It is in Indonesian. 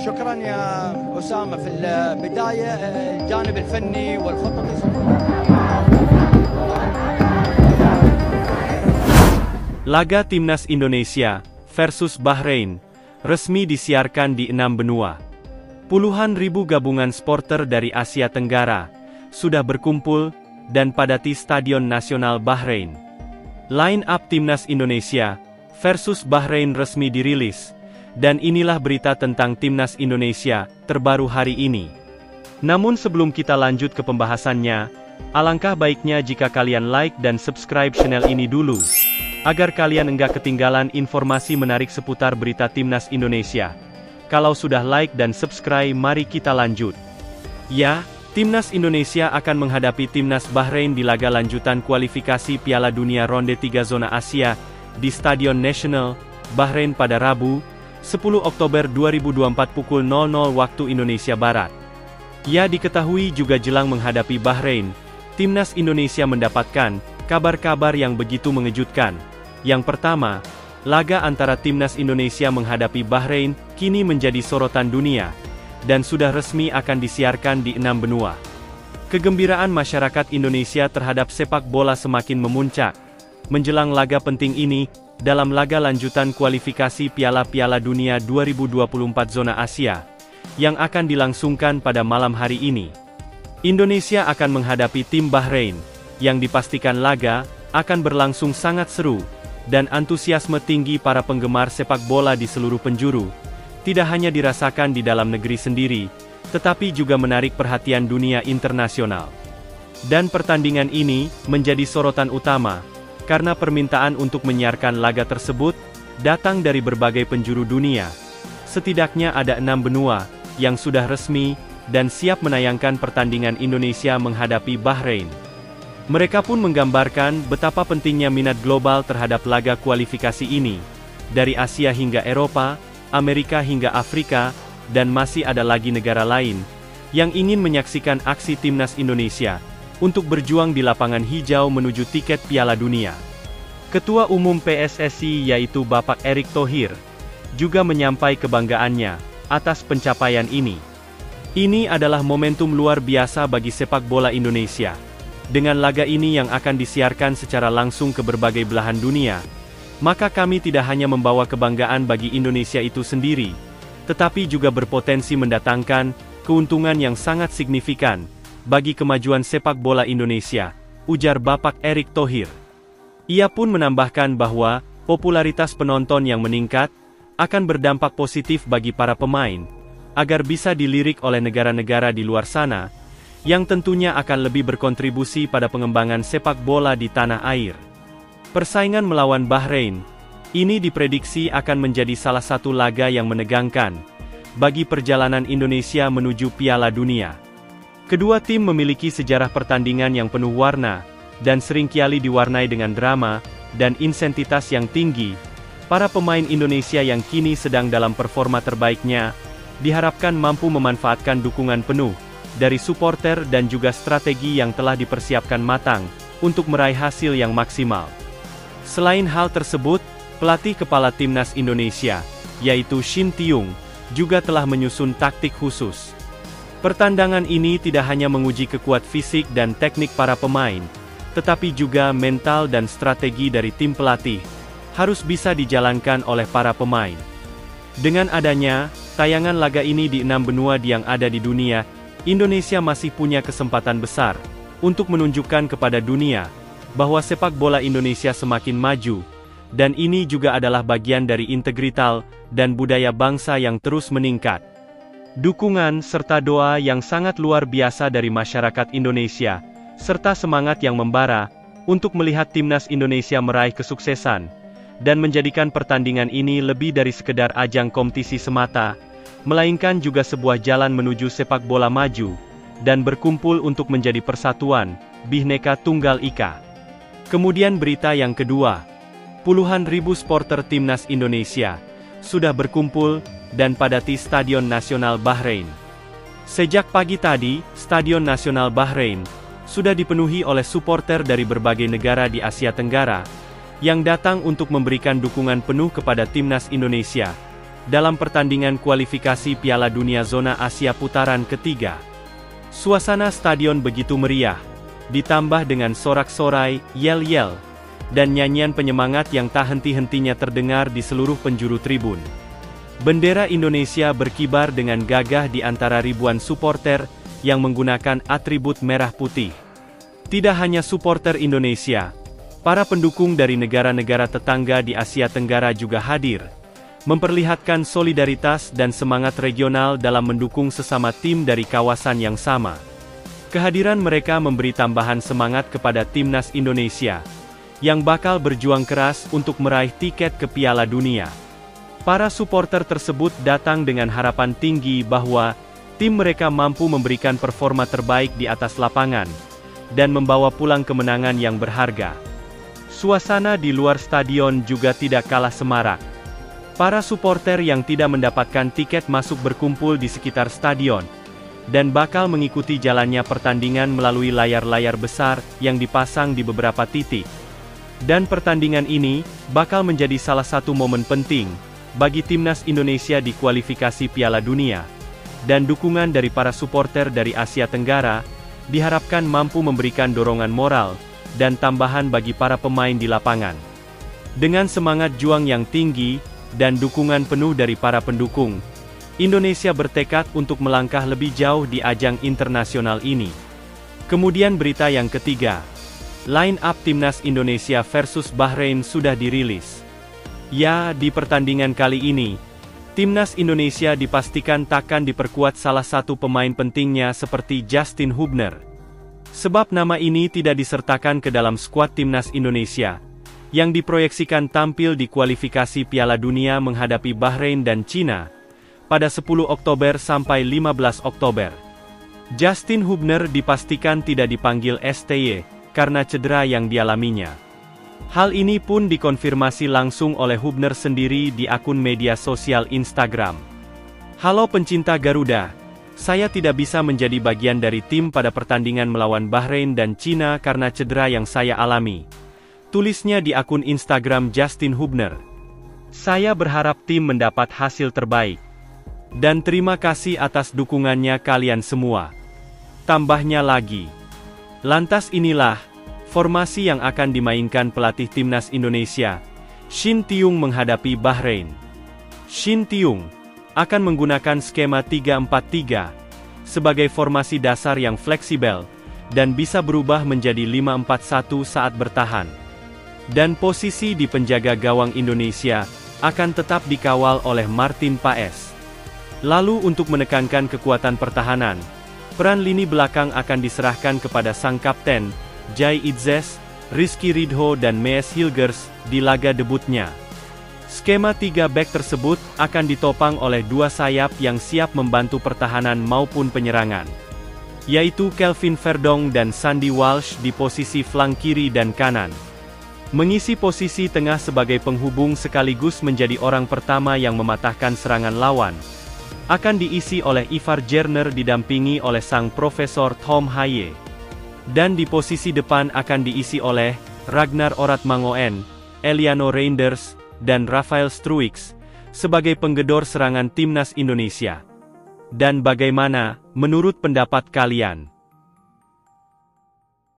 شكرا يا أسامة. في البداية الجانب الفني والخططي. Laga Timnas Indonesia versus Bahrain resmi disiarkan di 6 benua. Puluhan ribu gabungan supporter dari Asia Tenggara sudah berkumpul dan padati Stadion Nasional Bahrain. Line up Timnas Indonesia versus Bahrain resmi dirilis, dan inilah berita tentang Timnas Indonesia terbaru hari ini. Namun sebelum kita lanjut ke pembahasannya, alangkah baiknya jika kalian like dan subscribe channel ini dulu, agar kalian enggak ketinggalan informasi menarik seputar berita Timnas Indonesia. Kalau sudah like dan subscribe, mari kita lanjut. Ya, Timnas Indonesia akan menghadapi Timnas Bahrain di laga lanjutan kualifikasi Piala Dunia Ronde 3 Zona Asia di Stadion Nasional Bahrain pada Rabu, 10 Oktober 2024 pukul 00 waktu Indonesia Barat. Ya, diketahui juga jelang menghadapi Bahrain, Timnas Indonesia mendapatkan kabar-kabar yang begitu mengejutkan. Yang pertama, laga antara Timnas Indonesia menghadapi Bahrain kini menjadi sorotan dunia, dan sudah resmi akan disiarkan di 6 benua. Kegembiraan masyarakat Indonesia terhadap sepak bola semakin memuncak menjelang laga penting ini dalam laga lanjutan kualifikasi Piala Dunia 2024 Zona Asia yang akan dilangsungkan pada malam hari ini. Indonesia akan menghadapi tim Bahrain yang dipastikan laga akan berlangsung sangat seru, dan antusiasme tinggi para penggemar sepak bola di seluruh penjuru tidak hanya dirasakan di dalam negeri sendiri, tetapi juga menarik perhatian dunia internasional. Dan pertandingan ini menjadi sorotan utama karena permintaan untuk menyiarkan laga tersebut datang dari berbagai penjuru dunia. Setidaknya ada 6 benua yang sudah resmi dan siap menayangkan pertandingan Indonesia menghadapi Bahrain. Mereka pun menggambarkan betapa pentingnya minat global terhadap laga kualifikasi ini, dari Asia hingga Eropa, Amerika hingga Afrika, dan masih ada lagi negara lain yang ingin menyaksikan aksi Timnas Indonesia untuk berjuang di lapangan hijau menuju tiket Piala Dunia. Ketua Umum PSSI yaitu Bapak Erick Thohir juga menyampaikan kebanggaannya atas pencapaian ini. Ini adalah momentum luar biasa bagi sepak bola Indonesia. Dengan laga ini yang akan disiarkan secara langsung ke berbagai belahan dunia, maka kami tidak hanya membawa kebanggaan bagi Indonesia itu sendiri, tetapi juga berpotensi mendatangkan keuntungan yang sangat signifikan bagi kemajuan sepak bola Indonesia, ujar Bapak Erick Thohir. Ia pun menambahkan bahwa popularitas penonton yang meningkat akan berdampak positif bagi para pemain, agar bisa dilirik oleh negara-negara di luar sana, yang tentunya akan lebih berkontribusi pada pengembangan sepak bola di tanah air. Persaingan melawan Bahrain ini diprediksi akan menjadi salah satu laga yang menegangkan bagi perjalanan Indonesia menuju Piala Dunia. Kedua tim memiliki sejarah pertandingan yang penuh warna, dan seringkali diwarnai dengan drama dan intensitas yang tinggi. Para pemain Indonesia yang kini sedang dalam performa terbaiknya diharapkan mampu memanfaatkan dukungan penuh dari supporter dan juga strategi yang telah dipersiapkan matang untuk meraih hasil yang maksimal. Selain hal tersebut, pelatih kepala Timnas Indonesia, yaitu Shin Tae-yong, juga telah menyusun taktik khusus. Pertandingan ini tidak hanya menguji kekuatan fisik dan teknik para pemain, tetapi juga mental dan strategi dari tim pelatih harus bisa dijalankan oleh para pemain. Dengan adanya tayangan laga ini di 6 benua yang ada di dunia, Indonesia masih punya kesempatan besar untuk menunjukkan kepada dunia bahwa sepak bola Indonesia semakin maju, dan ini juga adalah bagian dari integritas dan budaya bangsa yang terus meningkat. Dukungan serta doa yang sangat luar biasa dari masyarakat Indonesia, serta semangat yang membara untuk melihat Timnas Indonesia meraih kesuksesan, dan menjadikan pertandingan ini lebih dari sekedar ajang kompetisi semata, melainkan juga sebuah jalan menuju sepak bola maju, dan berkumpul untuk menjadi persatuan, Bhinneka Tunggal Ika. Kemudian berita yang kedua, puluhan ribu supporter Timnas Indonesia sudah berkumpul dan padati Stadion Nasional Bahrain. Sejak pagi tadi, Stadion Nasional Bahrain sudah dipenuhi oleh supporter dari berbagai negara di Asia Tenggara, yang datang untuk memberikan dukungan penuh kepada Timnas Indonesia, dalam pertandingan kualifikasi Piala Dunia Zona Asia putaran ketiga. Suasana stadion begitu meriah, ditambah dengan sorak-sorai, yel-yel, dan nyanyian penyemangat yang tak henti-hentinya terdengar di seluruh penjuru tribun. Bendera Indonesia berkibar dengan gagah di antara ribuan supporter yang menggunakan atribut merah putih. Tidak hanya supporter Indonesia, para pendukung dari negara-negara tetangga di Asia Tenggara juga hadir, memperlihatkan solidaritas dan semangat regional dalam mendukung sesama tim dari kawasan yang sama. Kehadiran mereka memberi tambahan semangat kepada timnas Indonesia, yang bakal berjuang keras untuk meraih tiket ke Piala Dunia. Para supporter tersebut datang dengan harapan tinggi bahwa tim mereka mampu memberikan performa terbaik di atas lapangan, dan membawa pulang kemenangan yang berharga. Suasana di luar stadion juga tidak kalah semarak. Para supporter yang tidak mendapatkan tiket masuk berkumpul di sekitar stadion, dan bakal mengikuti jalannya pertandingan melalui layar-layar besar yang dipasang di beberapa titik. Dan pertandingan ini bakal menjadi salah satu momen penting bagi timnas Indonesia di kualifikasi Piala Dunia, dan dukungan dari para supporter dari Asia Tenggara diharapkan mampu memberikan dorongan moral dan tambahan bagi para pemain di lapangan. Dengan semangat juang yang tinggi dan dukungan penuh dari para pendukung, Indonesia bertekad untuk melangkah lebih jauh di ajang internasional ini. Kemudian berita yang ketiga, line up timnas Indonesia versus Bahrain sudah dirilis. Ya, di pertandingan kali ini, timnas Indonesia dipastikan takkan diperkuat salah satu pemain pentingnya seperti Justin Hubner. Sebab nama ini tidak disertakan ke dalam skuad timnas Indonesia, yang diproyeksikan tampil di kualifikasi Piala Dunia menghadapi Bahrain dan Cina, pada 10 Oktober sampai 15 Oktober. Justin Hubner dipastikan tidak dipanggil STY, karena cedera yang dialaminya. Hal ini pun dikonfirmasi langsung oleh Hubner sendiri di akun media sosial Instagram. "Halo pencinta Garuda, saya tidak bisa menjadi bagian dari tim pada pertandingan melawan Bahrain dan Cina karena cedera yang saya alami," tulisnya di akun Instagram Justin Hubner. "Saya berharap tim mendapat hasil terbaik. Dan terima kasih atas dukungannya kalian semua," tambahnya lagi. Lantas inilah formasi yang akan dimainkan pelatih timnas Indonesia, Shin Tae-yong menghadapi Bahrain. Shin Tae-yong akan menggunakan skema 3-4-3 sebagai formasi dasar yang fleksibel dan bisa berubah menjadi 5-4-1 saat bertahan. Dan posisi di penjaga gawang Indonesia akan tetap dikawal oleh Martin Paes. Lalu untuk menekankan kekuatan pertahanan, peran lini belakang akan diserahkan kepada sang kapten, Jai Itzes, Rizky Ridho dan Mees Hilgers, di laga debutnya. Skema 3 back tersebut akan ditopang oleh dua sayap yang siap membantu pertahanan maupun penyerangan, yaitu Kelvin Verdong dan Sandy Walsh di posisi flank kiri dan kanan. Mengisi posisi tengah sebagai penghubung sekaligus menjadi orang pertama yang mematahkan serangan lawan, akan diisi oleh Ivar Jerner didampingi oleh sang Profesor Tom Haye. Dan di posisi depan akan diisi oleh Ragnar Oratmangoen, Eliano Reinders, dan Rafael Struix sebagai penggedor serangan timnas Indonesia. Dan bagaimana menurut pendapat kalian?